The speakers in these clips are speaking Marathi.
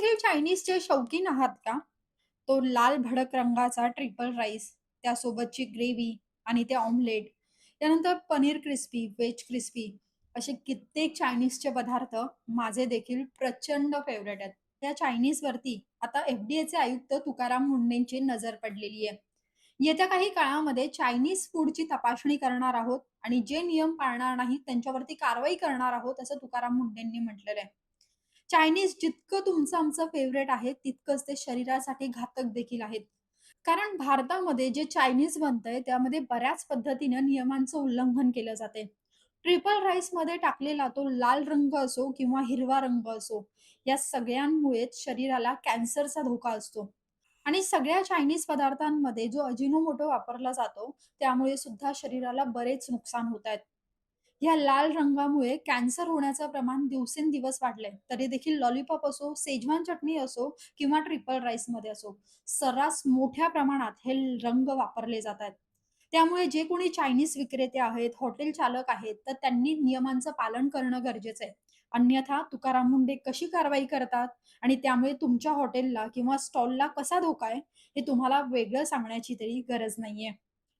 देखील चायनीजचे शौकीन आहात का? तो लाल भडक रंगाचा ट्रिपल राईस, त्यासोबतची ग्रेव्ही आणि ते ऑमलेट, त्यानंतर पनीर क्रिस्पी, व्हेज क्रिस्पी असे कित्येक चायनीजचे पदार्थ माझे देखील प्रचंड फेव्हरेट आहेत. त्या चायनीजवरती आता एफ-डी-एचे आयुक्त तुकाराम मुंढेंची नजर पडलेली आहे. येत्या काही काळामध्ये चायनीज फूडची तपासणी करणार आहोत आणि जे नियम पाळणार नाहीत त्यांच्यावरती कारवाई करणार आहोत, असं तुकाराम मुंढेंनी म्हटलेलं आहे. चायनीज जितकं तुमचं आमचं फेव्हरेट आहे, तितकंच ते शरीरासाठी घातक देखील आहेत. कारण भारतामध्ये जे चायनीज बनतंय, त्यामध्ये बऱ्याच पद्धतीनं नियमांचं उल्लंघन केलं जातंय. ट्रिपल राईसमध्ये टाकलेला तो लाल रंग असो किंवा हिरवा रंग असो, या सगळ्यांमुळेच शरीराला कॅन्सरचा धोका असतो. आणि सगळ्या चायनीज पदार्थांमध्ये जो अजिनोमोटो वापरला जातो, त्यामुळे सुद्धा शरीराला बरेच नुकसान होतायत. ह्या लाल रंगामुळे कॅन्सर होण्याचं प्रमाण दिवसेंदिवस वाढलंय. तरी देखील लॉलीपॉप असो, शेजवान चटणी असो किंवा ट्रिपल राईसमध्ये असो, सर्रास मोठ्या प्रमाणात हे रंग वापरले जातात. त्यामुळे जे कोणी चायनीज विक्रेते आहेत, हॉटेल चालक आहेत, तर त्यांनी नियमांचं पालन करणं गरजेचं आहे. अन्यथा तुकाराम मुंढे कशी कारवाई करतात आणि त्यामुळे तुमच्या हॉटेलला किंवा स्टॉलला कसा धोका आहे, हे तुम्हाला वेगळं सांगण्याची तरी गरज नाहीये.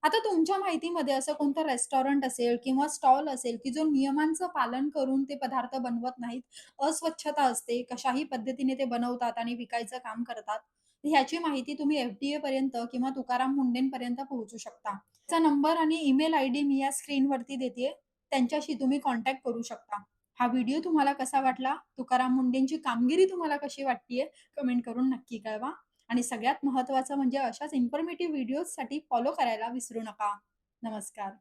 आता तुमच्या माहितीमध्ये असं कोणतं रेस्टॉरंट असेल किंवा स्टॉल असेल, की जो नियमांचं पालन करून ते पदार्थ बनवत नाहीत, अस्वच्छता असते, कशाही पद्धतीने ते बनवतात आणि विकायचं काम करतात. ह्याची माहिती तुम्ही एफ-डी-ए पर्यंत किंवा तुकाराम मुंढेंपर्यंत पोहोचू शकता. त्याचा नंबर आणि ईमेल आयडी मी या स्क्रीनवरती देतेय. त्यांच्याशी तुम्ही कॉन्टॅक्ट करू शकता. हा व्हिडिओ तुम्हाला कसा वाटला? तुकाराम मुंढेंची कामगिरी तुम्हाला कशी वाटतीये? कमेंट करून नक्की कळवा. आणि सगळ्यात महत्त्वाचं म्हणजे अशाच इन्फॉर्मेटिव्ह व्हिडिओजसाठी फॉलो करायला विसरू नका. नमस्कार.